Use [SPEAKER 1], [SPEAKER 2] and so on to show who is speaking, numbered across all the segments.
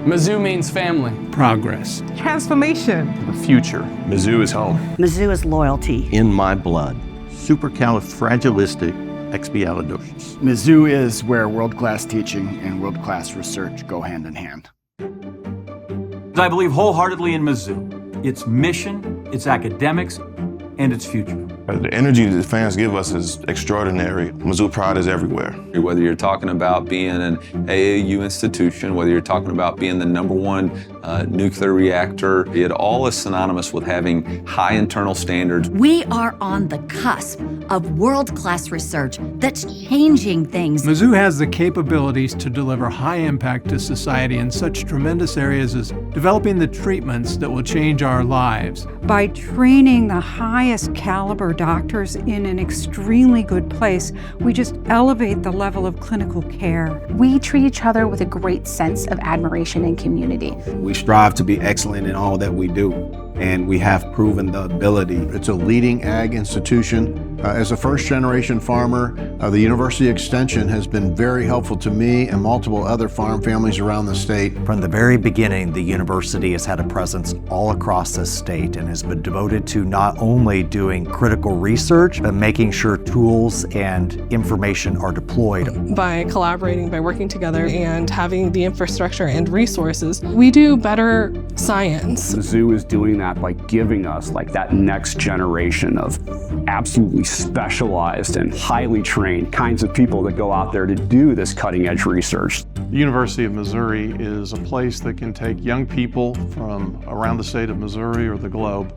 [SPEAKER 1] Mizzou means family.
[SPEAKER 2] Progress.
[SPEAKER 3] Transformation.
[SPEAKER 1] The future.
[SPEAKER 4] Mizzou is home.
[SPEAKER 5] Mizzou is loyalty.
[SPEAKER 6] In my blood. Supercalifragilisticexpialidocious.
[SPEAKER 7] Mizzou is where world-class teaching and world-class research go hand in hand.
[SPEAKER 8] I believe wholeheartedly in Mizzou, its mission, its academics, and its future.
[SPEAKER 4] The energy that the fans give us is extraordinary. Mizzou pride is everywhere.
[SPEAKER 9] Whether you're talking about being an AAU institution, whether you're talking about being the #1 nuclear reactor, it all is synonymous with having high internal standards.
[SPEAKER 5] We are on the cusp of world-class research that's changing things.
[SPEAKER 2] Mizzou has the capabilities to deliver high impact to society in such tremendous areas as developing the treatments that will change our lives.
[SPEAKER 3] By training the highest caliber doctors in an extremely good place, we just elevate the level of clinical care.
[SPEAKER 10] We treat each other with a great sense of admiration and community.
[SPEAKER 11] We strive to be excellent in all that we do, and we have proven the ability.
[SPEAKER 12] It's a leading ag institution. As a first-generation farmer, the University Extension has been very helpful to me and multiple other farm families around the state.
[SPEAKER 13] From the very beginning, the university has had a presence all across the state and has been devoted to not only doing critical research, but making sure tools and information are deployed.
[SPEAKER 14] By collaborating, by working together, and having the infrastructure and resources, we do better science.
[SPEAKER 15] Mizzou is doing that by giving us that next generation of absolutely specialized and highly trained kinds of people that go out there to do this cutting edge research.
[SPEAKER 16] The University of Missouri is a place that can take young people from around the state of Missouri or the globe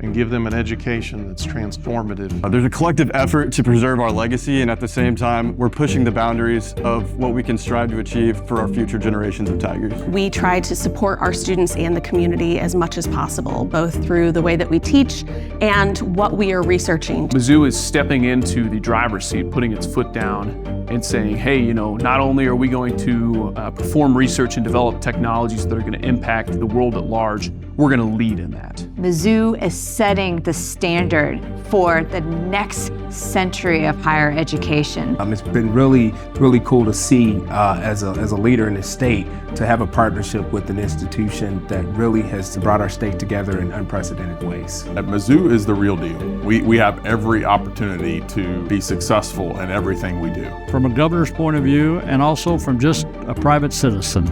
[SPEAKER 16] and give them an education that's transformative.
[SPEAKER 17] There's a collective effort to preserve our legacy, and at the same time, we're pushing the boundaries of what we can strive to achieve for our future generations of Tigers.
[SPEAKER 10] We try to support our students and the community as much as possible, both through the way that we teach and what we are researching.
[SPEAKER 1] Mizzou is stepping into the driver's seat, putting its foot down and saying, hey, not only are we going to perform research and develop technologies that are going to impact the world at large, we're going to lead in that.
[SPEAKER 18] Mizzou is setting the standard for the next century of higher education.
[SPEAKER 11] It's been really cool to see as a leader in the state to have a partnership with an institution that really has brought our state together in unprecedented ways.
[SPEAKER 4] Mizzou is the real deal. We have every opportunity to be successful in everything we do.
[SPEAKER 19] From a governor's point of view and also from just a private citizen,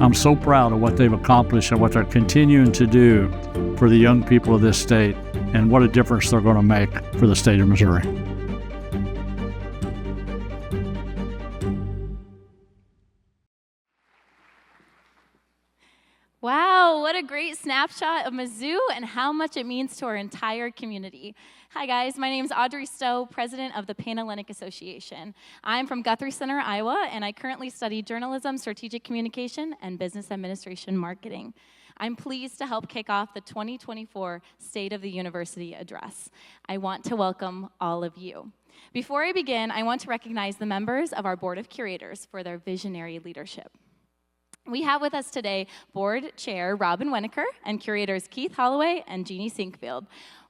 [SPEAKER 19] I'm so proud of what they've accomplished and what they're continuing to do for the young people of this state and what a difference they're going to make for the state of Missouri.
[SPEAKER 20] Wow, what a great snapshot of Mizzou and how much it means to our entire community. Hi guys, my name is Audrey Stowe, president of the Panhellenic Association. I'm from Guthrie Center, Iowa, and I currently study journalism, strategic communication, and business administration marketing. I'm pleased to help kick off the 2024 State of the University Address. I want to welcome all of you. Before I begin, I want to recognize the members of our Board of Curators for their visionary leadership. We have with us today Board Chair Robin Winokur and Curators Keith Holloway and Jeannie Sinkfield.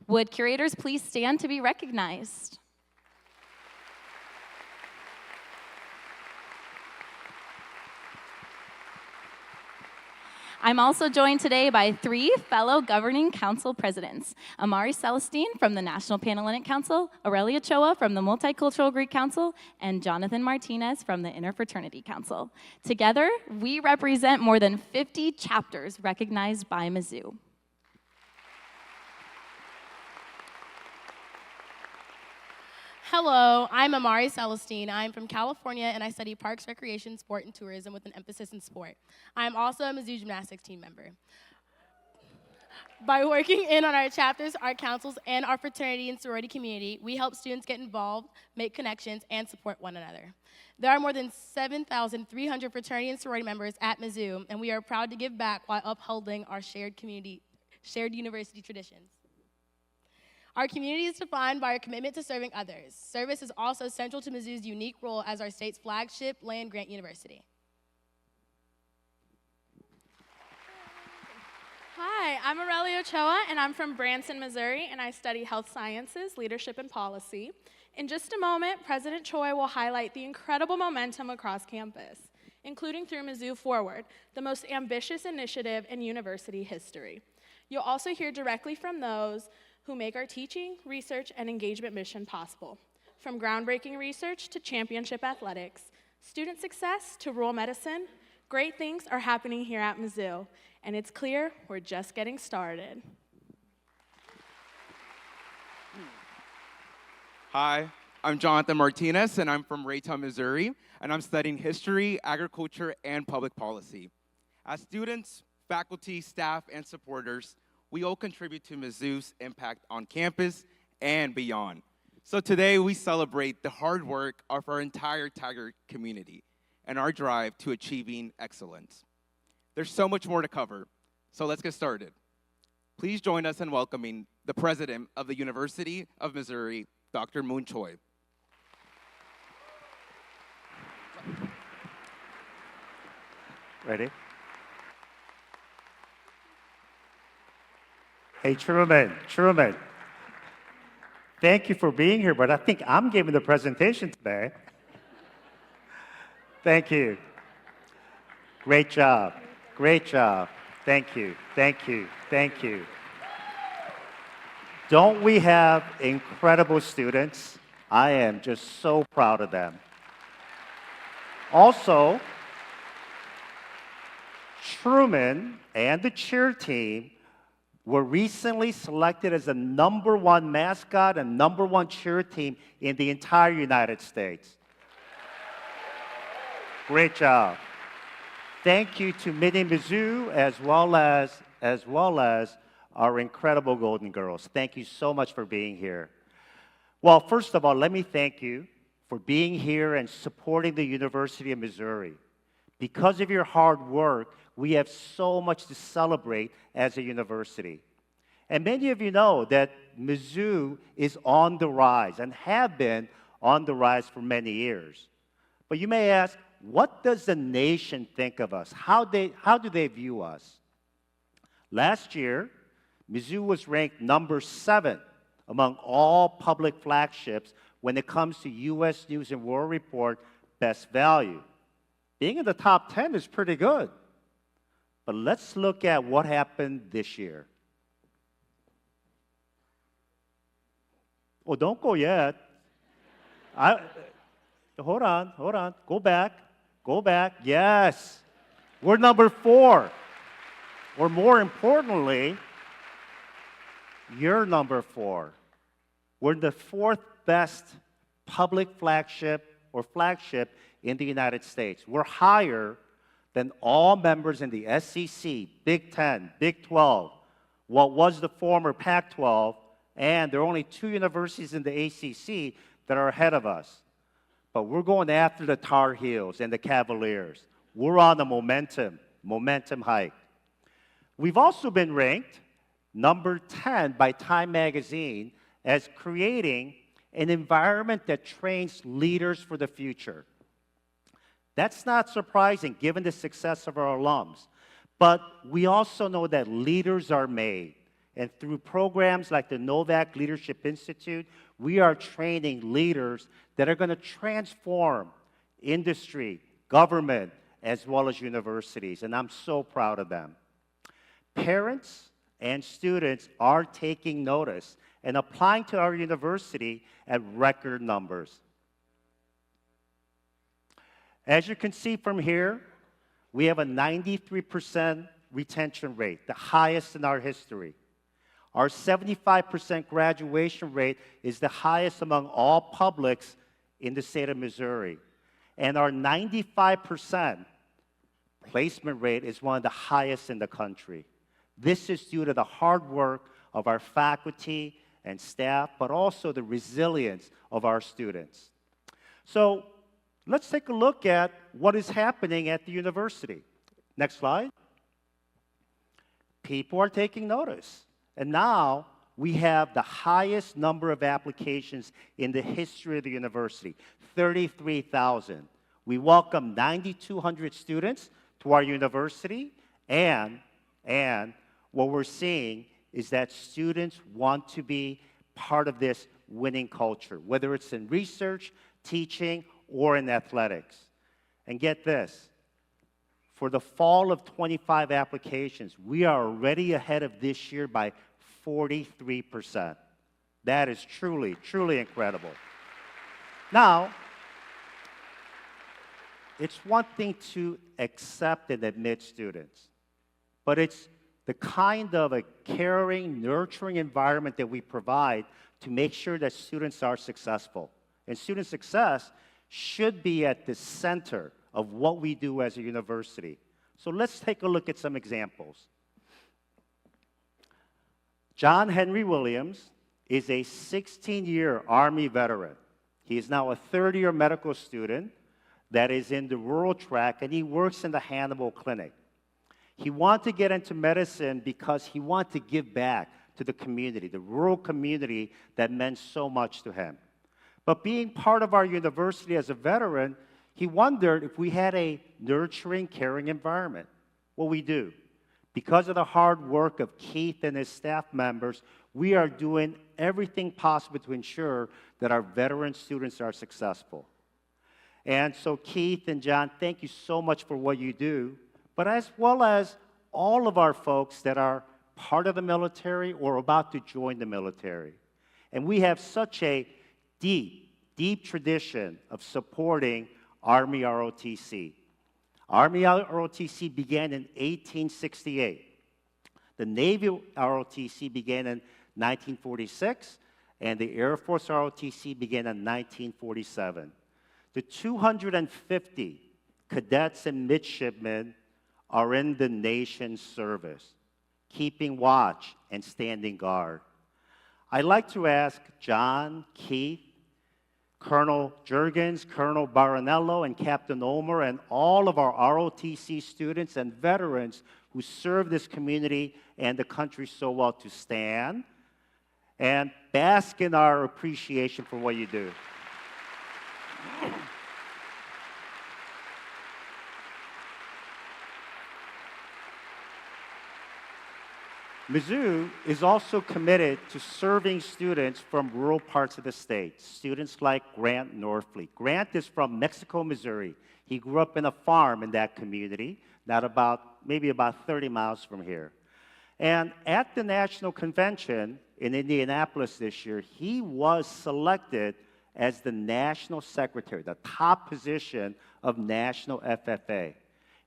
[SPEAKER 20] Would curators please stand to be recognized? I'm also joined today by 3 fellow governing council presidents: Amari Celestine from the National Panhellenic Council, Aurelia Choa from the Multicultural Greek Council, and Jonathan Martinez from the Interfraternity Council. Together, we represent more than 50 chapters recognized by Mizzou.
[SPEAKER 2] Hello, I'm Amari Celestine. I'm from California, and I study parks, recreation, sport, and tourism with an emphasis in sport. I'm also a Mizzou gymnastics team member. By working in on our chapters, our councils, and our fraternity and sorority community, we help students get involved, make connections, and support one another. There are more than 7,300 fraternity and sorority members at Mizzou, and we are proud to give back while upholding our shared university traditions. Our community is defined by our commitment to serving others. Service is also central to Mizzou's unique role as our state's flagship land-grant university.
[SPEAKER 5] Hi, I'm Aurelia Choa, and I'm from Branson, Missouri, and I study health sciences, leadership, and policy. In just a moment, President Choi will highlight the incredible momentum across campus. including through Mizzou Forward, the most ambitious initiative in university history. You'll also hear directly from those who make our teaching, research, and engagement mission possible. From groundbreaking research to championship athletics, student success to rural medicine, great things are happening here at Mizzou, and it's clear we're just getting started.
[SPEAKER 21] Hi, I'm Jonathan Martinez, and I'm from Raytown, Missouri, and I'm studying history, agriculture, and public policy. As students, faculty, staff, and supporters, we all contribute to Mizzou's impact on campus and beyond. So today, we celebrate the hard work of our entire Tiger community and our drive to achieving excellence. There's so much more to cover, so let's get started. Please join us in welcoming the President of the University of Missouri, Dr. Mun Choi.
[SPEAKER 22] Ready? Hey, Truman, thank you for being here, but I think I'm giving the presentation today. Thank you. Great job. Great job. Thank you. Thank you. Thank you. Don't we have incredible students? I am just so proud of them. Also, Truman and the cheer team were recently selected as the #1 mascot and #1 cheer team in the entire United States. Great job. Thank you to Mini Mizzou as well as our incredible Golden Girls. Thank you so much for being here. Well, first of all, let me thank you for being here and supporting the University of Missouri. Because of your hard work, we have so much to celebrate as a university. And many of you know that Mizzou is on the rise and have been on the rise for many years. But you may ask, what does the nation think of us? How do they view us? Last year, Mizzou was ranked #7 among all public flagships when it comes to U.S. News and World Report Best Value. Being in the top 10 is pretty good. But let's look at what happened this year. Oh, don't go yet. Hold on. Go back. Yes. We're #4. Or more importantly, you're #4. We're the 4th best public flagship in the United States. We're higher than all members in the SEC, Big 10, Big 12, what was the former Pac-12, and there are only 2 universities in the ACC that are ahead of us. But we're going after the Tar Heels and the Cavaliers. We're on a momentum hike. We've also been ranked #10 by Time Magazine as creating an environment that trains leaders for the future. That's not surprising given the success of our alums. But we also know that leaders are made. And through programs like the Novak Leadership Institute, we are training leaders that are going to transform industry, government, as well as universities. And I'm so proud of them. Parents and students are taking notice and applying to our university at record numbers. As you can see from here, we have a 93% retention rate, the highest in our history. Our 75% graduation rate is the highest among all publics in the state of Missouri. And our 95% placement rate is one of the highest in the country. This is due to the hard work of our faculty and staff, but also the resilience of our students. So let's take a look at what is happening at the university. Next slide. People are taking notice. And now we have the highest number of applications in the history of the university, 33,000. We welcome 9,200 students to our university, and what we're seeing is that students want to be part of this winning culture, whether it's in research, teaching, or in athletics. And get this, For the fall of 25 applications, we are already ahead of this year by 43%. That is truly, truly incredible. Now, it's one thing to accept and admit students, but it's the kind of a caring, nurturing environment that we provide to make sure that students are successful. And student success should be at the center of what we do as a university. So let's take a look at some examples. John Henry Williams is a 16-year Army veteran. He is now a third-year medical student that is in the rural track, and he works in the Hannibal Clinic. He wanted to get into medicine because he wanted to give back to the community, the rural community that meant so much to him. But being part of our university as a veteran, he wondered if we had a nurturing, caring environment. Well, we do. Because of the hard work of Keith and his staff members, we are doing everything possible to ensure that our veteran students are successful. And so Keith and John, thank you so much for what you do, but as well as all of our folks that are part of the military or about to join the military. And we have such a deep, deep tradition of supporting Army ROTC. Army ROTC began in 1868. The Navy ROTC began in 1946, and the Air Force ROTC began in 1947. The 250 cadets and midshipmen are in the nation's service, keeping watch and standing guard. I'd like to ask John, Keith, Colonel Juergens, Colonel Baranello, and Captain Omer, and all of our ROTC students and veterans who serve this community and the country so well to stand and bask in our appreciation for what you do. Mizzou is also committed to serving students from rural parts of the state, students like Grant Norfleet. Grant is from Mexico, Missouri. He grew up in a farm in that community, maybe about 30 miles from here. And at the National Convention in Indianapolis this year, he was selected as the National Secretary, the top position of National FFA.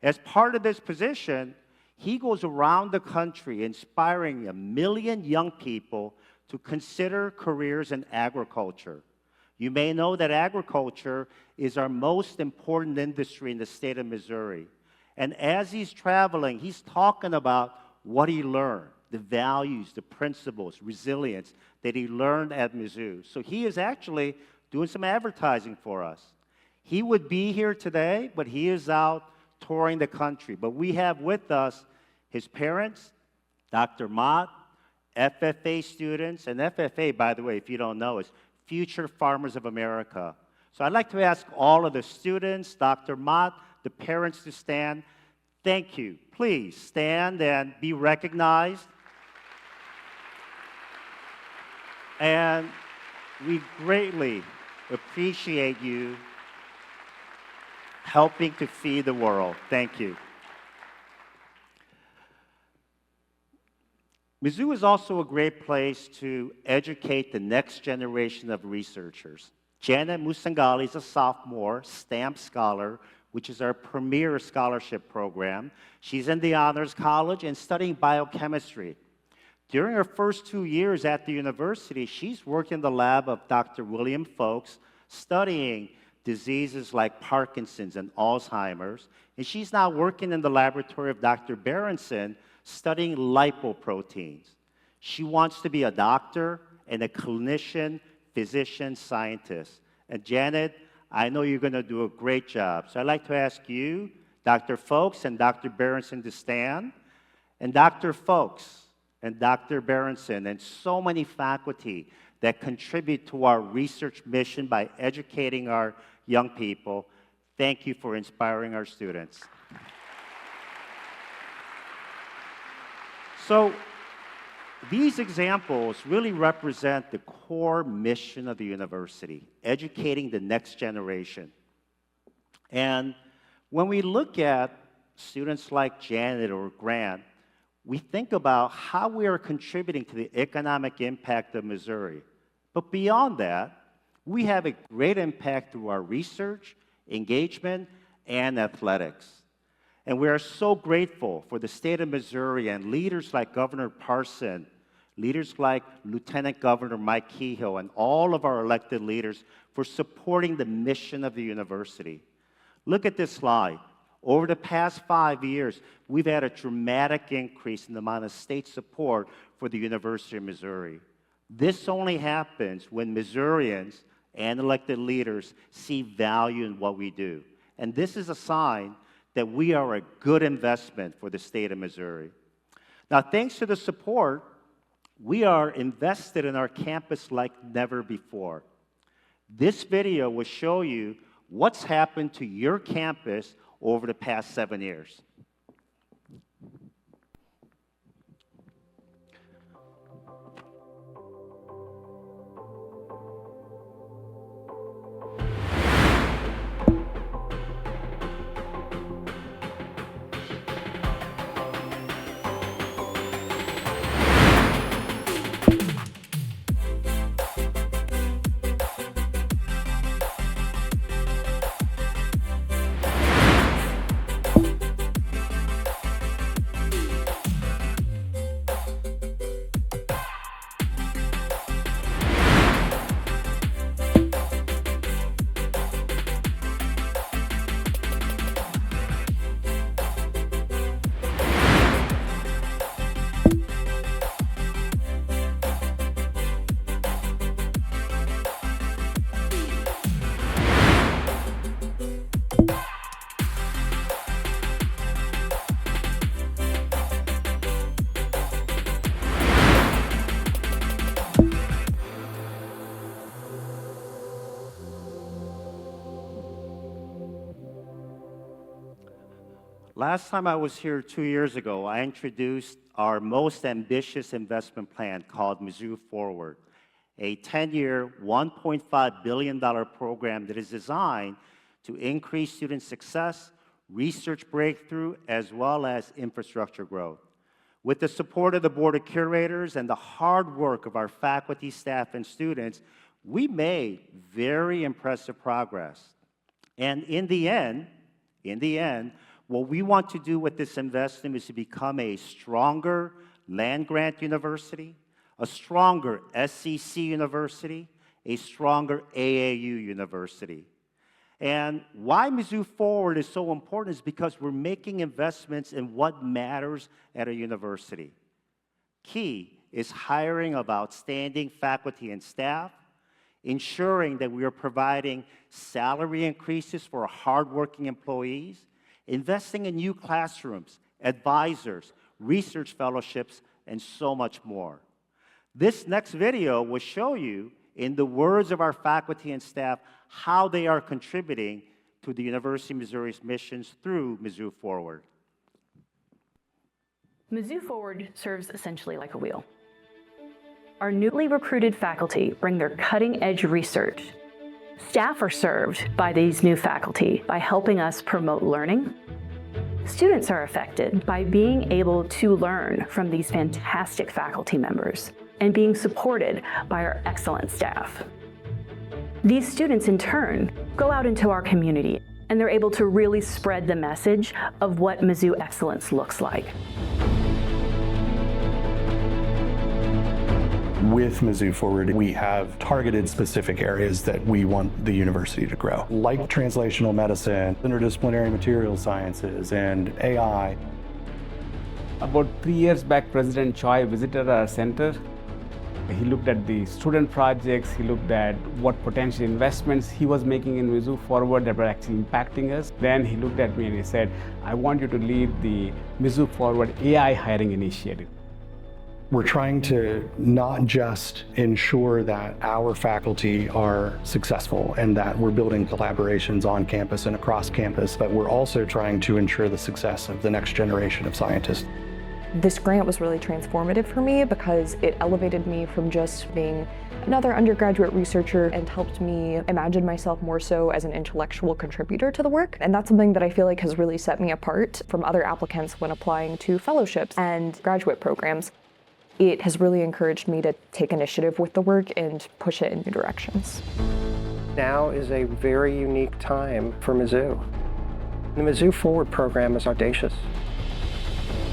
[SPEAKER 22] As part of this position, he goes around the country inspiring 1 million young people to consider careers in agriculture. You may know that agriculture is our most important industry in the state of Missouri. And as he's traveling, he's talking about what he learned, the values, the principles, resilience that he learned at Mizzou. So he is actually doing some advertising for us. He would be here today, but he is out touring the country. But we have with us his parents, Dr. Mott, FFA students, and FFA, by the way, if you don't know, is Future Farmers of America. So I'd like to ask all of the students, Dr. Mott, the parents to stand. Thank you. Please stand and be recognized. And we greatly appreciate you helping to feed the world. Thank you. Mizzou is also a great place to educate the next generation of researchers. Janet Musangali is a sophomore, STAMP scholar, which is our premier scholarship program. She's in the Honors College and studying biochemistry. During her first 2 years at the university, she's worked in the lab of Dr. William Folks, studying diseases like Parkinson's and Alzheimer's. And she's now working in the laboratory of Dr. Berenson, studying lipoproteins. She wants to be a doctor and a clinician, physician, scientist. And Janet, I know you're going to do a great job. So I'd like to ask you, Dr. Folks and Dr. Berenson to stand. And Dr. Folks and Dr. Berenson and so many faculty that contribute to our research mission by educating our young people, thank you for inspiring our students. So these examples really represent the core mission of the university, educating the next generation. And when we look at students like Janet or Grant, we think about how we are contributing to the economic impact of Missouri. But beyond that, we have a great impact through our research, engagement, and athletics. And we are so grateful for the state of Missouri and leaders like Governor Parson, leaders like Lieutenant Governor Mike Kehoe, and all of our elected leaders for supporting the mission of the university. Look at this slide. Over the past 5 years, we've had a dramatic increase in the amount of state support for the University of Missouri. This only happens when Missourians and elected leaders see value in what we do. And this is a sign that we are a good investment for the state of Missouri. Now, thanks to the support, we are invested in our campus like never before. This video will show you what's happened to your campus over the past 7 years. Last time I was here 2 years ago, I introduced our most ambitious investment plan called Mizzou Forward, a 10-year, $1.5 billion program that is designed to increase student success, research breakthrough, as well as infrastructure growth. With the support of the Board of Curators and the hard work of our faculty, staff, and students, we made very impressive progress. And in the end, what we want to do with this investment is to become a stronger land-grant university, a stronger SEC university, a stronger AAU university. And why Mizzou Forward is so important is because we're making investments in what matters at a university. Key is hiring of outstanding faculty and staff, ensuring that we are providing salary increases for hardworking employees, investing in new classrooms, advisors, research fellowships, and so much more. This next video will show you, in the words of our faculty and staff, how they are contributing to the University of Missouri's missions through Mizzou Forward.
[SPEAKER 6] Mizzou Forward serves essentially like a wheel. Our newly recruited faculty bring their cutting-edge research. Staff are served by these new faculty by helping us promote learning. Students are affected by being able to learn from these fantastic faculty members and being supported by our excellent staff. These students, in turn, go out into our community, and they're able to really spread the message of what Mizzou excellence looks like.
[SPEAKER 7] With Mizzou Forward, we have targeted specific areas that we want the university to grow, like translational medicine, interdisciplinary material sciences, and AI.
[SPEAKER 23] About 3 years back, President Choi visited our center. He looked at the student projects, he looked at what potential investments he was making in Mizzou Forward that were actually impacting us. Then he looked at me and he said, I want you to lead the Mizzou Forward AI hiring initiative.
[SPEAKER 7] We're trying to not just ensure that our faculty are successful and that we're building collaborations on campus and across campus, but we're also trying to ensure the success of the next generation of scientists.
[SPEAKER 3] This grant was really transformative for me because it elevated me from just being another undergraduate researcher and helped me imagine myself more so as an intellectual contributor to the work. And that's something that I feel like has really set me apart from other applicants when applying to fellowships and graduate programs. It has really encouraged me to take initiative with the work and push it in new directions.
[SPEAKER 8] Now is a very unique time for Mizzou. The Mizzou Forward program is audacious.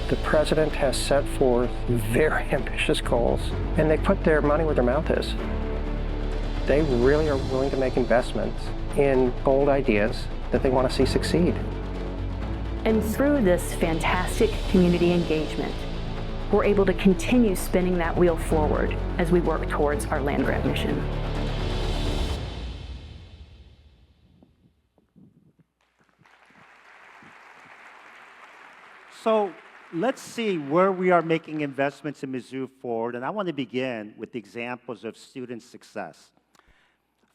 [SPEAKER 8] The president has set forth very ambitious goals, and they put their money where their mouth is. They really are willing to make investments in bold ideas that they want to see succeed.
[SPEAKER 6] And through this fantastic community engagement, we're able to continue spinning that wheel forward as we work towards our land-grant mission.
[SPEAKER 22] So let's see where we are making investments in Mizzou Forward, and I want to begin with examples of student success.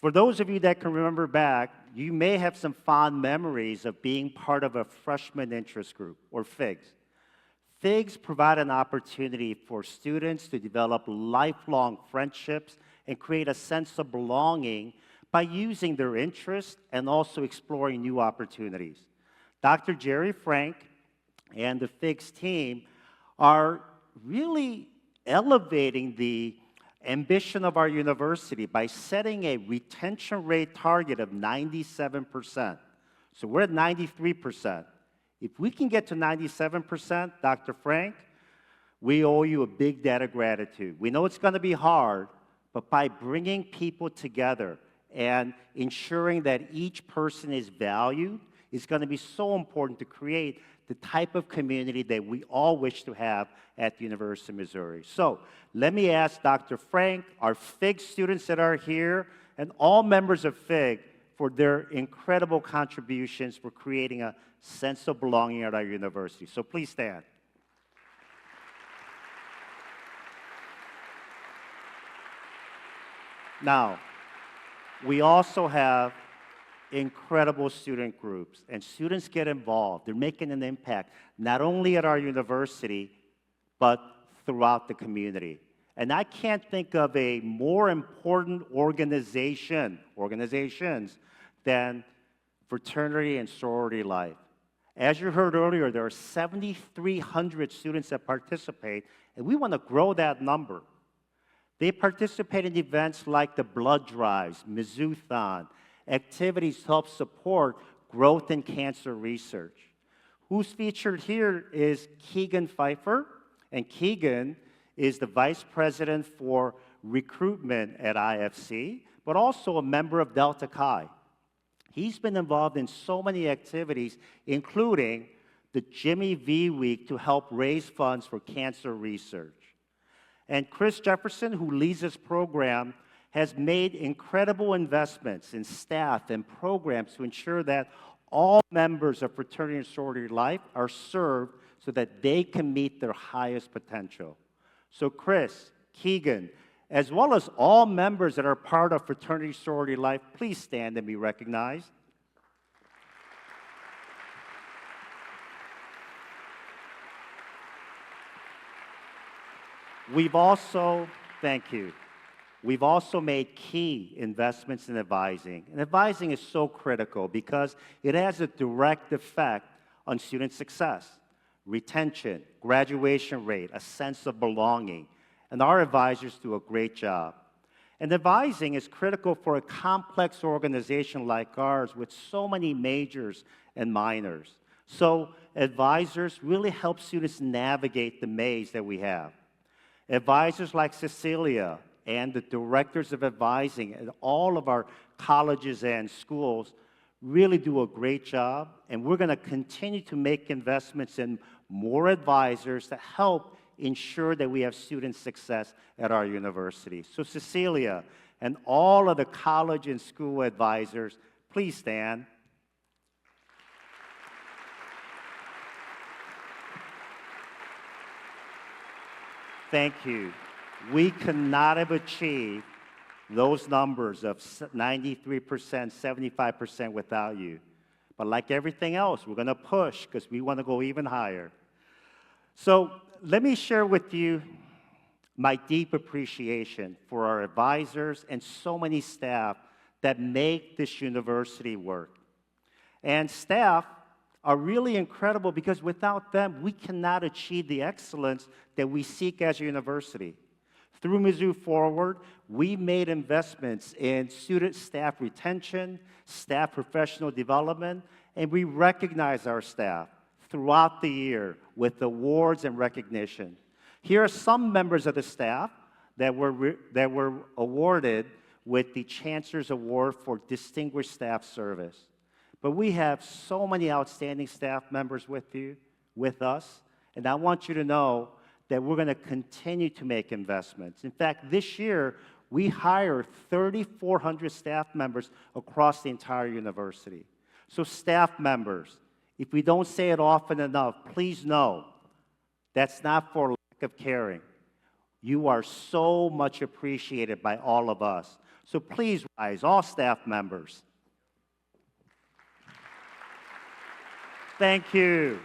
[SPEAKER 22] For those of you that can remember back, you may have some fond memories of being part of a freshman interest group, or FIGS. FIGS provide an opportunity for students to develop lifelong friendships and create a sense of belonging by using their interests and also exploring new opportunities. Dr. Jerry Frank and the FIGS team are really elevating the ambition of our university by setting a retention rate target of 97%. So we're at 93%. If we can get to 97%, Dr. Frank, we owe you a big debt of gratitude. We know it's going to be hard, but by bringing people together and ensuring that each person is valued is going to be so important to create the type of community that we all wish to have at the University of Missouri. So let me ask Dr. Frank, our FIG students that are here, and all members of FIG for their incredible contributions for creating a sense of belonging at our university. So please stand. Now, we also have incredible student groups, and students get involved. They're making an impact, not only at our university, but throughout the community. And I can't think of a more important organizations than fraternity and sorority life. As you heard earlier, there are 7,300 students that participate, and we want to grow that number. They participate in events like the blood drives, Mizzou-thon, activities to help support growth in cancer research. Who's featured here is Keegan Pfeiffer, and Keegan is the Vice President for Recruitment at IFC, but also a member of Delta Chi. He's been involved in so many activities, including the Jimmy V Week to help raise funds for cancer research. And Chris Jefferson, who leads this program, has made incredible investments in staff and programs to ensure that all members of fraternity and sorority life are served so that they can meet their highest potential. So Chris, Keegan, as well as all members that are part of fraternity sorority life, please stand and be recognized. We've also, thank you. We've also made key investments in advising. And advising is so critical because it has a direct effect on student success, retention, graduation rate, a sense of belonging. And our advisors do a great job. And advising is critical for a complex organization like ours with so many majors and minors. So advisors really help students navigate the maze that we have. Advisors like Cecilia and the directors of advising at all of our colleges and schools really do a great job, and we're going to continue to make investments in more advisors to help ensure that we have student success at our university. So Cecilia and all of the college and school advisors, please stand. Thank you. We could not have achieved those numbers of 93%, 75% without you. But like everything else, we're going to push because we want to go even higher. So let me share with you my deep appreciation for our advisors and so many staff that make this university work. And staff are really incredible because without them, we cannot achieve the excellence that we seek as a university. Through Mizzou Forward, we made investments in student staff retention, staff professional development, and we recognize our staff throughout the year with awards and recognition. Here are some members of the staff that were awarded with the Chancellor's Award for Distinguished Staff Service. But we have so many outstanding staff members with us, and I want you to know that we're going to continue to make investments. In fact, this year, we hired 3,400 staff members across the entire university. So staff members, if we don't say it often enough, please know that's not for lack of caring. You are so much appreciated by all of us. So please rise, all staff members. Thank you.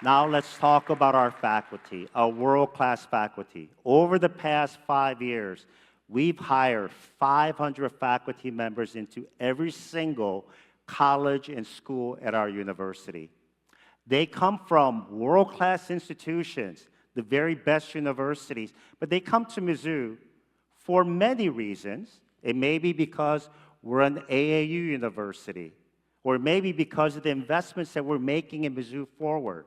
[SPEAKER 22] Now let's talk about our faculty, our world-class faculty. Over the past 5 years, we've hired 500 faculty members into every single college and school at our university. They come from world-class institutions, the very best universities, but they come to Mizzou for many reasons. It may be because we're an AAU university, or it may be because of the investments that we're making in Mizzou Forward.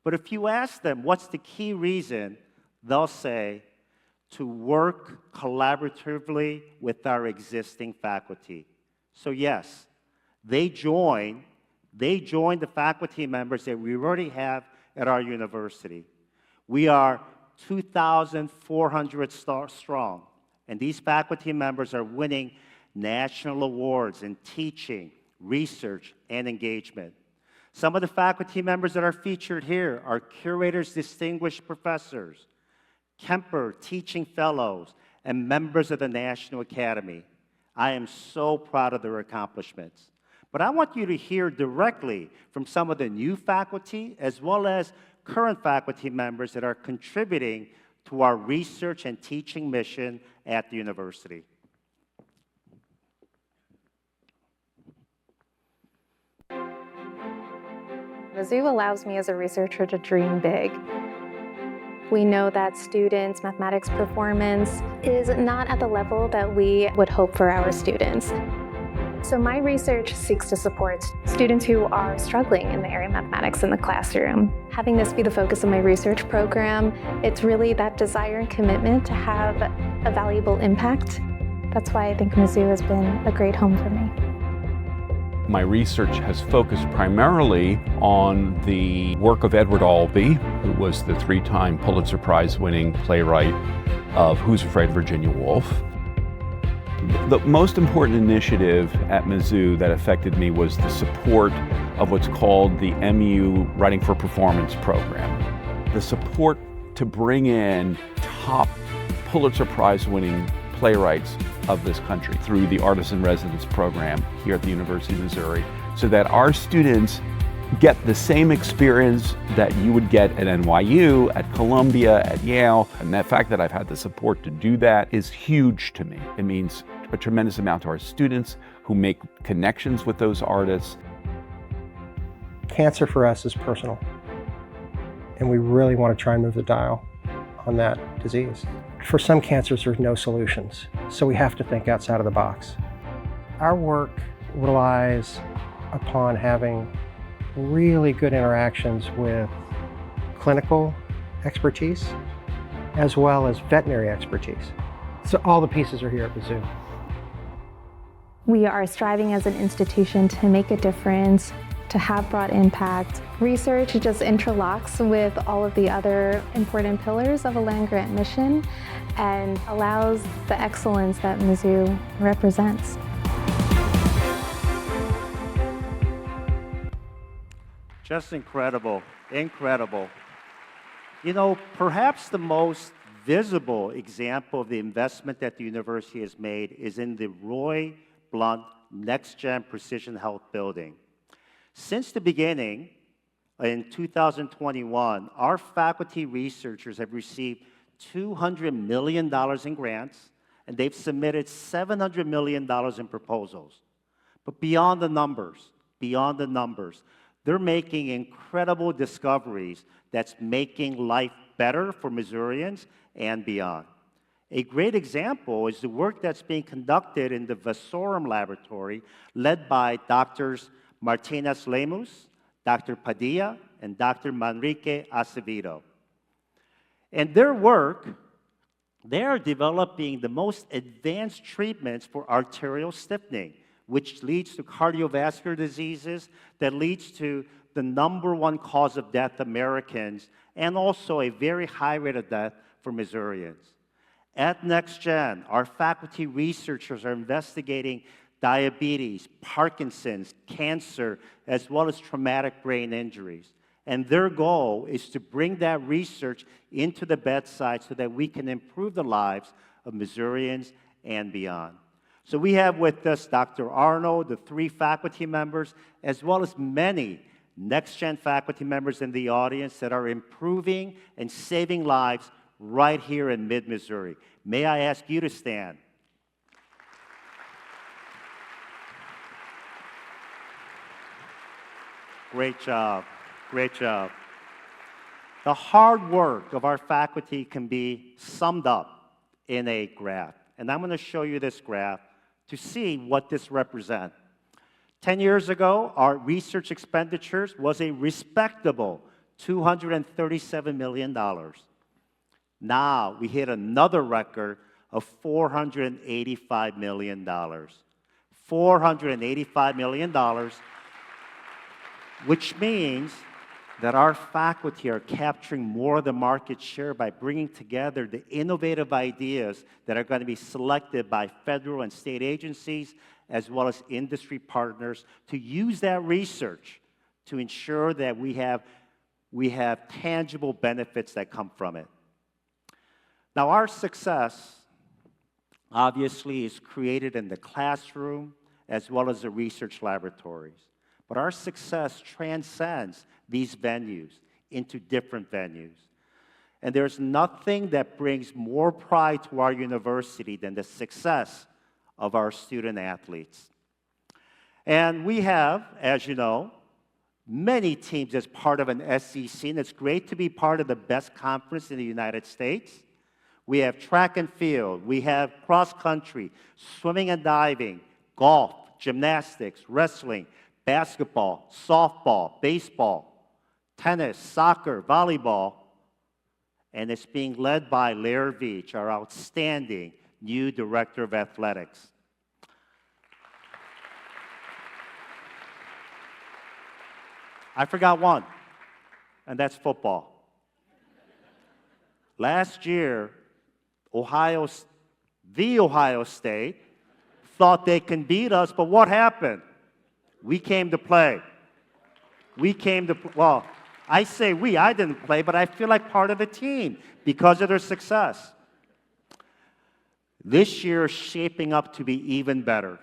[SPEAKER 22] But if you ask them what's the key reason, they'll say to work collaboratively with our existing faculty. So yes, they join the faculty members that we already have at our university. We are 2,400 strong, and these faculty members are winning national awards in teaching, research, and engagement. Some of the faculty members that are featured here are curators, distinguished professors, Kemper teaching fellows, and members of the National Academy. I am so proud of their accomplishments. But I want you to hear directly from some of the new faculty as well as current faculty members that are contributing to our research and teaching mission at the university.
[SPEAKER 9] Mizzou allows me as a researcher to dream big. We know that students' mathematics performance is not at the level that we would hope for our students. So my research seeks to support students who are struggling in the area of mathematics in the classroom. Having this be the focus of my research program, it's really that desire and commitment to have a valuable impact. That's why I think Mizzou has been a great home for me.
[SPEAKER 12] My research has focused primarily on the work of Edward Albee, who was the 3-time Pulitzer Prize-winning playwright of Who's Afraid of Virginia Woolf. The most important initiative at Mizzou that affected me was the support of what's called the MU Writing for Performance program. The support to bring in top Pulitzer Prize-winning playwrights of this country through the Artist in Residence program here at the University of Missouri, so that our students get the same experience that you would get at NYU, at Columbia, at Yale. And the fact that I've had the support to do that is huge to me. It means a tremendous amount to our students who make connections with those artists.
[SPEAKER 8] Cancer for us is personal, and we really want to try and move the dial on that disease. For some cancers, there's no solutions, so we have to think outside of the box. Our work relies upon having really good interactions with clinical expertise as well as veterinary expertise. So all the pieces are here at Mizzou.
[SPEAKER 9] We are striving as an institution to make a difference, to have broad impact. Research just interlocks with all of the other important pillars of a land-grant mission and allows the excellence that Mizzou represents.
[SPEAKER 22] Just incredible, incredible. You know, perhaps the most visible example of the investment that the university has made is in the Roy Blunt NextGen Precision Health Building. Since the beginning, in 2021, our faculty researchers have received $200 million in grants, and they've submitted $700 million in proposals. But beyond the numbers, they're making incredible discoveries that's making life better for Missourians and beyond. A great example is the work that's being conducted in the Vasorum laboratory, led by Drs. Martinez Lemus, Dr. Padilla, and Dr. Manrique Acevedo. And their work, they are developing the most advanced treatments for arterial stiffening, which leads to cardiovascular diseases, that leads to the #1 cause of death Americans, and also a very high rate of death for Missourians. At NextGen, our faculty researchers are investigating diabetes, Parkinson's, cancer, as well as traumatic brain injuries. And their goal is to bring that research into the bedside so that we can improve the lives of Missourians and beyond. So we have with us Dr. Arnold, the 3 faculty members, as well as many NextGen faculty members in the audience that are improving and saving lives right here in mid-Missouri. May I ask you to stand? Great job, great job. The hard work of our faculty can be summed up in a graph. And I'm going to show you this graph to see what this represents. 10 years ago, our research expenditures was a respectable $237 million. Now, we hit another record of $485 million. $485 million, which means that our faculty are capturing more of the market share by bringing together the innovative ideas that are going to be selected by federal and state agencies, as well as industry partners, to use that research to ensure that we have tangible benefits that come from it. Now, our success, obviously, is created in the classroom as well as the research laboratories. But our success transcends these venues into different venues. And there's nothing that brings more pride to our university than the success of our student athletes. And we have, as you know, many teams as part of an SEC, and it's great to be part of the best conference in the United States. We have track and field, we have cross country, swimming and diving, golf, gymnastics, wrestling, basketball, softball, baseball, tennis, soccer, volleyball, and it's being led by Lair Veach, our outstanding new Director of Athletics. I forgot one, and that's football. Last year, the Ohio State thought they can beat us, but what happened? We came to play. Well, I say we, I didn't play, but I feel like part of the team because of their success. This year is shaping up to be even better.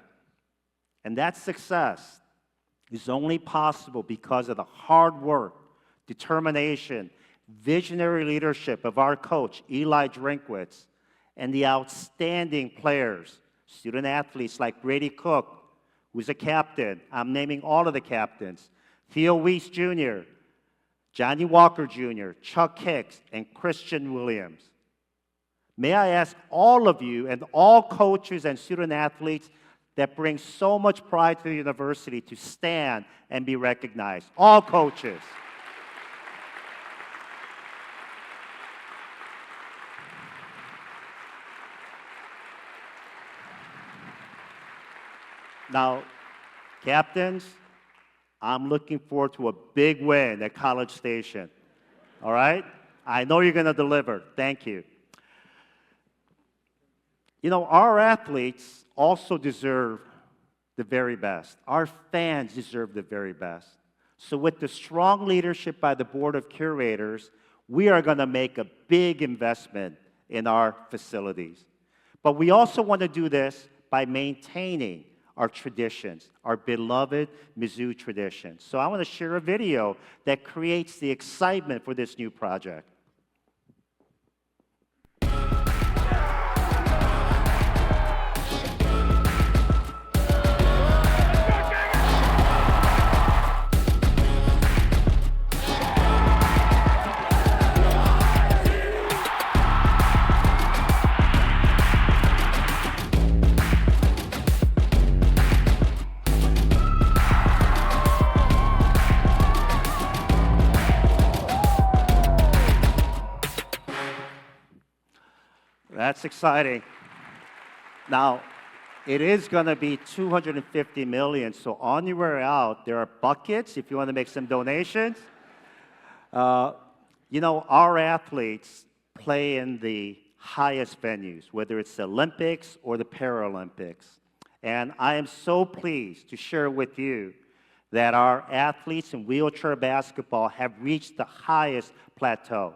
[SPEAKER 22] And that success is only possible because of the hard work, determination, visionary leadership of our coach, Eli Drinkwitz, and the outstanding players, student athletes like Brady Cook, who's a captain. I'm naming all of the captains. Theo Weiss Jr., Johnny Walker Jr., Chuck Hicks, and Christian Williams. May I ask all of you and all coaches and student athletes that bring so much pride to the university to stand and be recognized. All coaches. Now, captains, I'm looking forward to a big win at College Station. All right? I know you're going to deliver. Thank you. You know, our athletes also deserve the very best. Our fans deserve the very best. So with the strong leadership by the Board of Curators, we are going to make a big investment in our facilities. But we also want to do this by maintaining our traditions, our beloved Mizzou traditions. So I want to share a video that creates the excitement for this new project. That's exciting. Now, it is going to be $250 million, so on your way out, there are buckets if you want to make some donations. You know, our athletes play in the highest venues, whether it's the Olympics or the Paralympics. And I am so pleased to share with you that our athletes in wheelchair basketball have reached the highest plateau.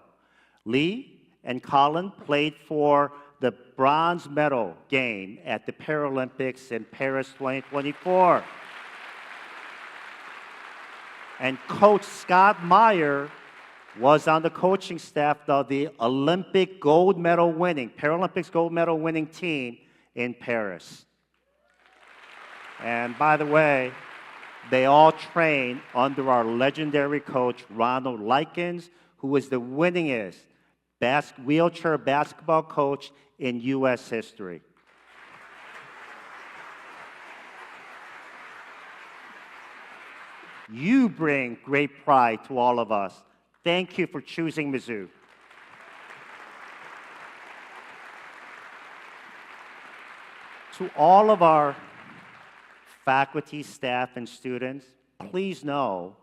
[SPEAKER 22] Lee and Colin played for the bronze medal game at the Paralympics in Paris 2024. And Coach Scott Meyer was on the coaching staff of the Olympic gold medal winning, Paralympics gold medal winning team in Paris. And by the way, they all train under our legendary coach, Ronald Likens, who is the winningest wheelchair basketball coach in U.S. history. You bring great pride to all of us. Thank you for choosing Mizzou. To all of our faculty, staff, and students, please know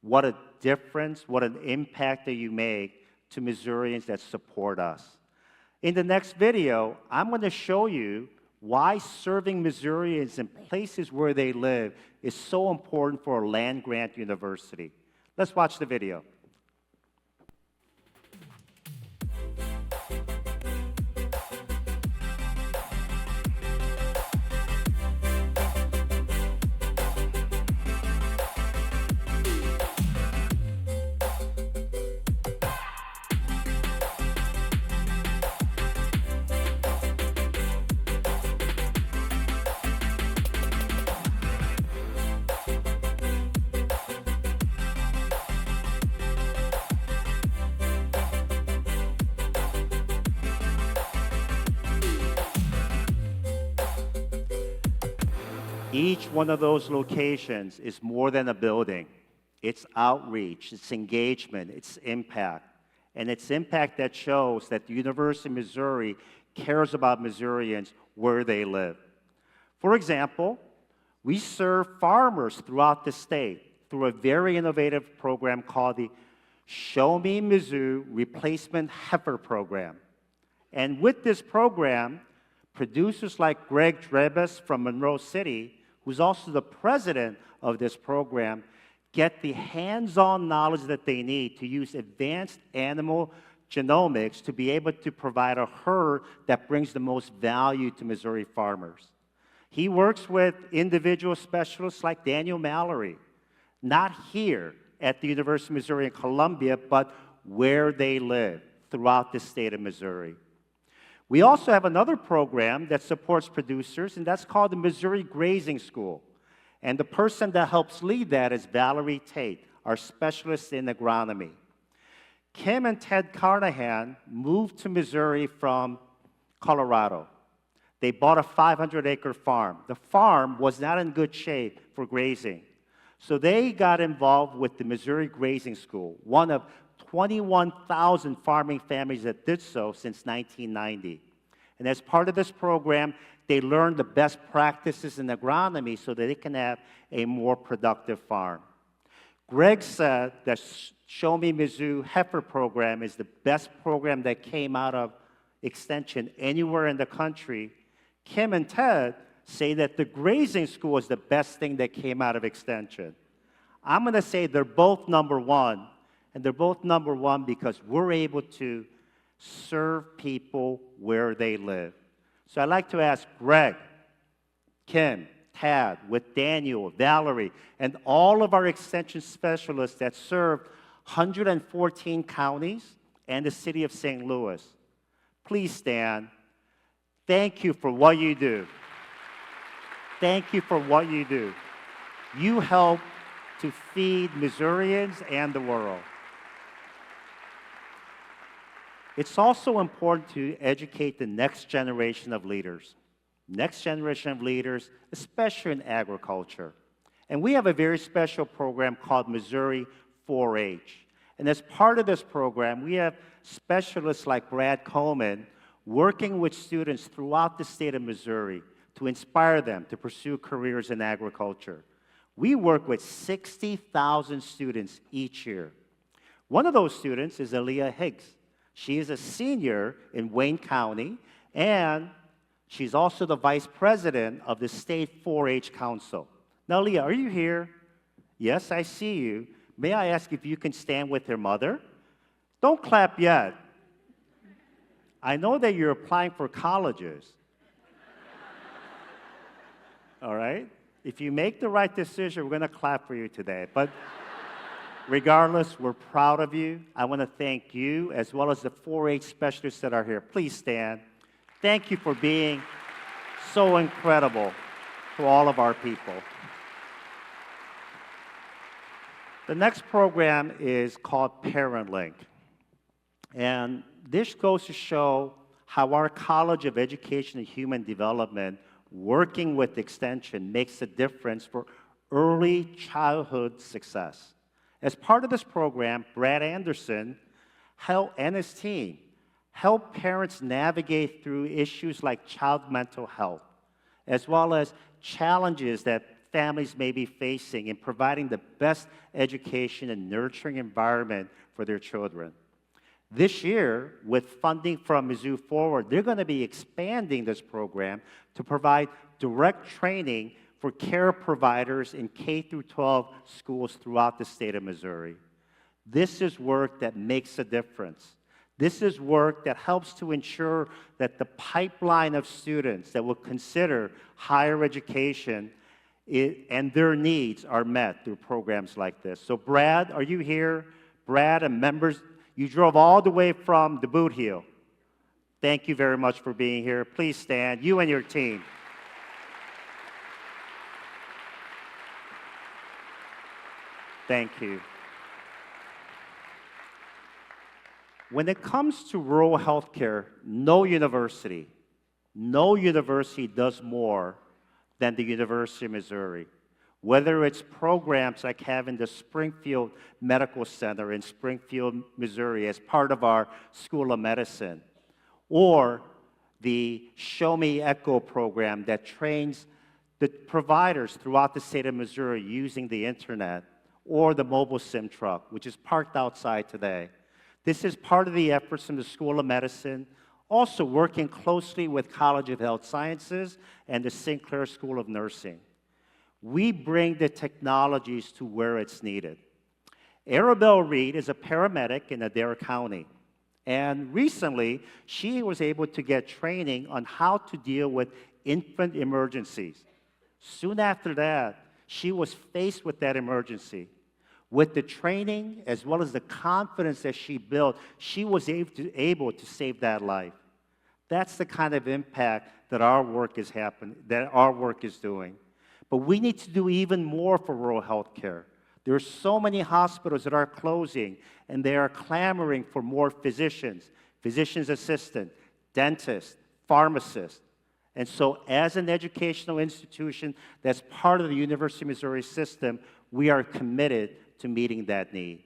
[SPEAKER 22] what a difference, what an impact that you make to Missourians that support us. In the next video, I'm going to show you why serving Missourians in places where they live is so important for a land-grant university. Let's watch the video. Each one of those locations is more than a building. It's outreach, it's engagement, it's impact. And it's impact that shows that the University of Missouri cares about Missourians where they live. For example, we serve farmers throughout the state through a very innovative program called the Show Me Mizzou Replacement Heifer Program. And with this program, producers like Greg Drebus from Monroe City, who's also the president of this program, get the hands-on knowledge that they need to use advanced animal genomics to be able to provide a herd that brings the most value to Missouri farmers. He works with individual specialists like Daniel Mallory, not here at the University of Missouri in Columbia, but where they live throughout the state of Missouri. We also have another program that supports producers, and that's called the Missouri Grazing School. And the person that helps lead that is Valerie Tate, our specialist in agronomy. Kim and Ted Carnahan moved to Missouri from Colorado. They bought a 500-acre farm. The farm was not in good shape for grazing. So they got involved with the Missouri Grazing School, one of 21,000 farming families that did so since 1990. And as part of this program, they learned the best practices in agronomy so that they can have a more productive farm. Greg said that Show Me Mizzou Heifer program is the best program that came out of Extension anywhere in the country. Kim and Ted say that the grazing school is the best thing that came out of Extension. I'm going to say they're both number one. And they're both number one because we're able to serve people where they live. So I'd like to ask Greg, Kim, Tad, with Daniel, Valerie, and all of our extension specialists that serve 114 counties and the city of St. Louis. Please stand. Thank you for what you do. Thank you for what you do. You help to feed Missourians and the world. It's also important to educate the next generation of leaders. Next generation of leaders, especially in agriculture. And we have a very special program called Missouri 4-H. And as part of this program, we have specialists like Brad Coleman working with students throughout the state of Missouri to inspire them to pursue careers in agriculture. We work with 60,000 students each year. One of those students is Aaliyah Higgs. She is a senior in Wayne County, and she's also the vice president of the State 4-H Council. Now, Aaliyah, are you here? Yes, I see you. May I ask if you can stand with her mother? Don't clap yet. I know that you're applying for colleges. All right? If you make the right decision, we're going to clap for you today. But regardless, we're proud of you. I want to thank you as well as the 4-H specialists that are here. Please stand. Thank you for being so incredible to all of our people. The next program is called ParentLink. And this goes to show how our College of Education and Human Development, working with Extension, makes a difference for early childhood success. As part of this program, Brad Anderson and his team help parents navigate through issues like child mental health, as well as challenges that families may be facing in providing the best education and nurturing environment for their children. This year, with funding from Mizzou Forward, they're going to be expanding this program to provide direct training for care providers in K-12 schools throughout the state of Missouri. This is work that makes a difference. This is work that helps to ensure that the pipeline of students that will consider higher education and their needs are met through programs like this. So Brad, are you here? Brad and members, you drove all the way from the Boot Heel. Thank you very much for being here. Please stand, you and your team. Thank you. When it comes to rural healthcare, no university does more than the University of Missouri. Whether it's programs like having the Springfield Medical Center in Springfield, Missouri as part of our School of Medicine, or the Show Me Echo program that trains the providers throughout the state of Missouri using the internet, or the mobile SIM truck, which is parked outside today. This is part of the efforts from the School of Medicine, also working closely with College of Health Sciences and the Sinclair School of Nursing. We bring the technologies to where it's needed. Arabelle Reed is a paramedic in Adair County. And recently, she was able to get training on how to deal with infant emergencies. Soon after that, she was faced with that emergency. With the training, as well as the confidence that she built, she was able to save that life. That's the kind of impact that our work is doing. But we need to do even more for rural health care. There are so many hospitals that are closing, and they are clamoring for more physicians, physician's assistant, dentists, pharmacists. And so as an educational institution that's part of the University of Missouri system, we are committed to meeting that need.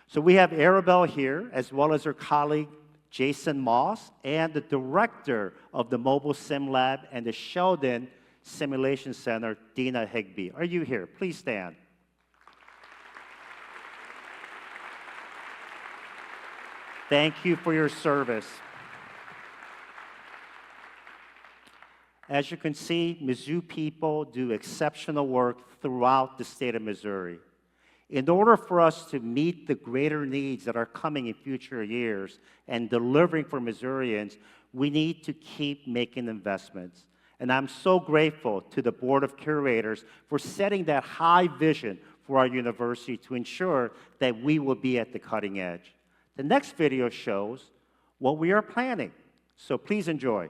[SPEAKER 22] So we have Arabelle here, as well as her colleague, Jason Moss, and the director of the Mobile Sim Lab and the Sheldon Simulation Center, Dina Higby. Are you here? Please stand. Thank you for your service. As you can see, Mizzou people do exceptional work throughout the state of Missouri. In order for us to meet the greater needs that are coming in future years and delivering for Missourians, we need to keep making investments. And I'm so grateful to the Board of Curators for setting that high vision for our university to ensure that we will be at the cutting edge. The next video shows what we are planning, so please enjoy.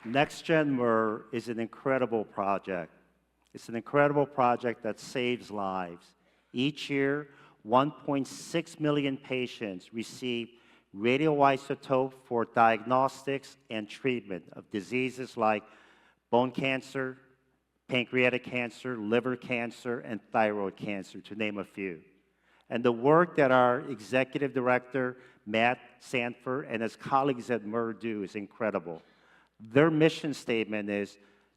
[SPEAKER 22] NextGen MURR is an incredible project. It's an incredible project that saves lives. Each year, 1.6 million patients receive radioisotope for diagnostics and treatment of diseases like bone cancer, pancreatic cancer, liver cancer, and thyroid cancer, to name a few. And the work that our executive director, Matt Sanford, and his colleagues at MURR do is incredible. Their mission statement is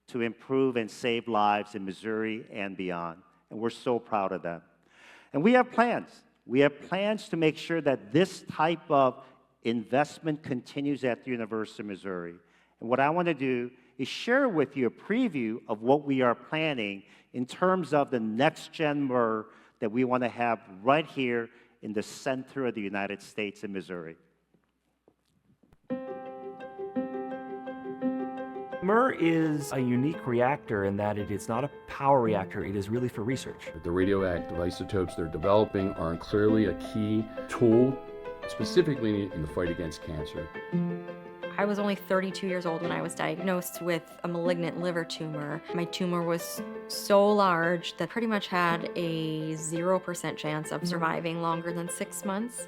[SPEAKER 22] to improve and save lives in Missouri and beyond. And we're so proud of them. And we have plans. We have plans to make sure that this type of investment continues at the University of Missouri. And what I want to do is share with you a preview of what we are planning in terms of the NextGen MURR that we want to have right here in the center of the United States in Missouri.
[SPEAKER 13] MURR is a unique reactor in that it is not a power reactor, it is really for research.
[SPEAKER 14] The radioactive isotopes they're developing are clearly a key tool, specifically in the fight against cancer.
[SPEAKER 15] I was only 32 years old when I was diagnosed with a malignant liver tumor. My tumor was so large that pretty much had a 0% chance of surviving longer than 6 months.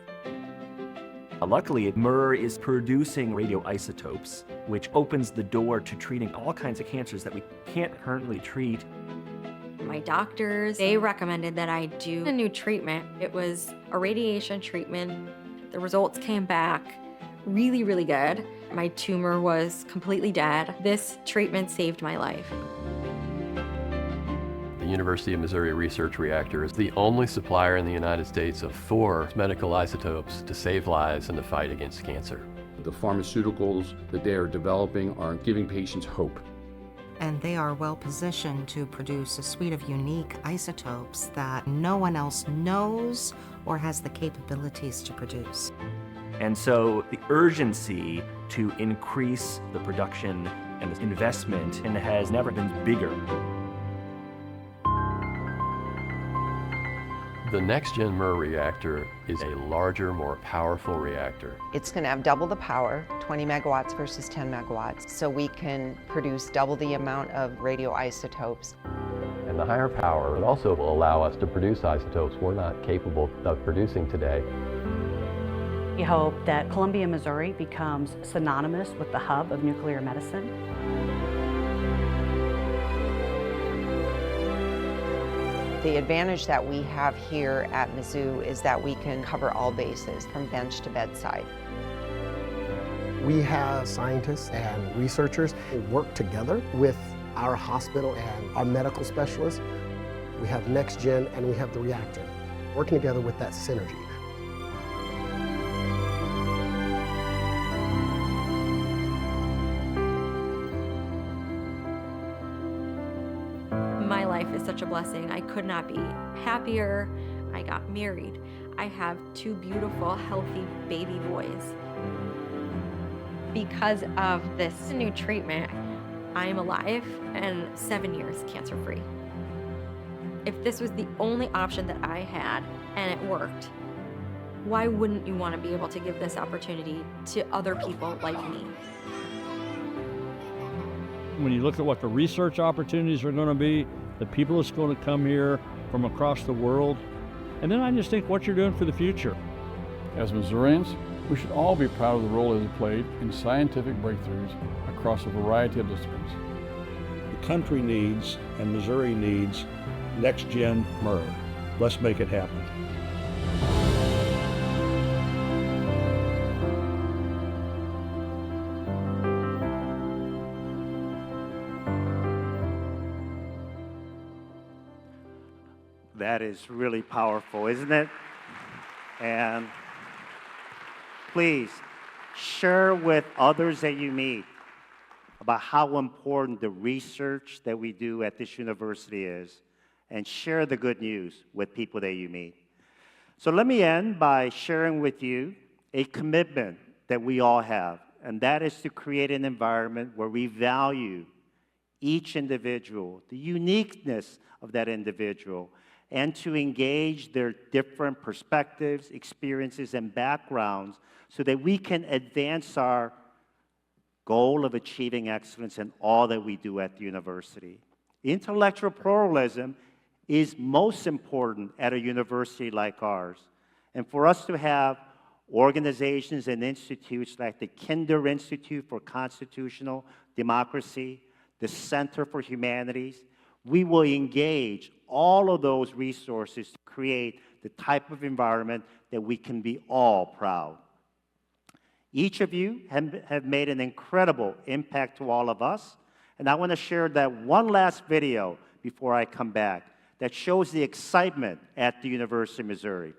[SPEAKER 13] Luckily, MURR is producing radioisotopes, which opens the door to treating all kinds of cancers that we can't currently treat.
[SPEAKER 15] My doctors, they recommended that I do a new treatment. It was a radiation treatment. The results came back really, really good. My tumor was completely dead. This treatment saved my life.
[SPEAKER 24] The University of Missouri Research Reactor is the only supplier in the United States of 4 medical isotopes to save lives in the fight against cancer.
[SPEAKER 14] The pharmaceuticals that they are developing are giving patients hope.
[SPEAKER 25] And they are well positioned to produce a suite of unique isotopes that no one else knows or has the capabilities to produce.
[SPEAKER 13] And so the urgency to increase the production and the investment has never been bigger.
[SPEAKER 24] The NextGen MURR reactor is a larger, more powerful reactor.
[SPEAKER 26] It's going to have double the power, 20 megawatts versus 10 megawatts, so we can produce double the amount of radioisotopes.
[SPEAKER 24] And the higher power also will allow us to produce isotopes we're not capable of producing today.
[SPEAKER 27] We hope that Columbia, Missouri becomes synonymous with the hub of nuclear medicine.
[SPEAKER 26] The advantage that we have here at Mizzou is that we can cover all bases from bench to bedside.
[SPEAKER 1] We have scientists and researchers who work together with our hospital and our medical specialists. We have NextGen and we have the reactor, working together with that synergy.
[SPEAKER 15] My life is such a blessing. I could not be happier. I got married. I have 2 beautiful, healthy baby boys. Because of this new treatment, I am alive and 7 years cancer-free. If this was the only option that I had and it worked, why wouldn't you want to be able to give this opportunity to other people like me?
[SPEAKER 19] When you look at what the research opportunities are going to be, the people that's going to come here from across the world, and then I just think what you're doing for the future.
[SPEAKER 14] As Missourians, we should all be proud of the role it has played in scientific breakthroughs across a variety of disciplines.
[SPEAKER 4] The country needs, and Missouri needs, NextGen MURR. Let's make it happen.
[SPEAKER 22] That is really powerful, isn't it? And please share with others that you meet about how important the research that we do at this university is, and share the good news with people that you meet. So let me end by sharing with you a commitment that we all have, and that is to create an environment where we value each individual, the uniqueness of that individual, and to engage their different perspectives, experiences, and backgrounds so that we can advance our goal of achieving excellence in all that we do at the university. Intellectual pluralism is most important at a university like ours. And for us to have organizations and institutes like the Kinder Institute for Constitutional Democracy, the Center for Humanities, we will engage all of those resources to create the type of environment that we can be all proud. Each of you have made an incredible impact to all of us, and I want to share that one last video before I come back that shows the excitement at the University of Missouri.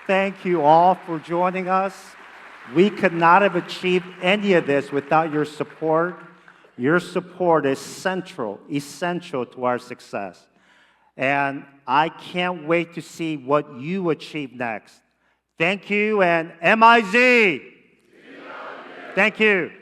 [SPEAKER 22] Thank you all for joining us. We could not have achieved any of this without your support. Your support is essential to our success. And I can't wait to see what you achieve next. Thank you, and MIZ! Thank you.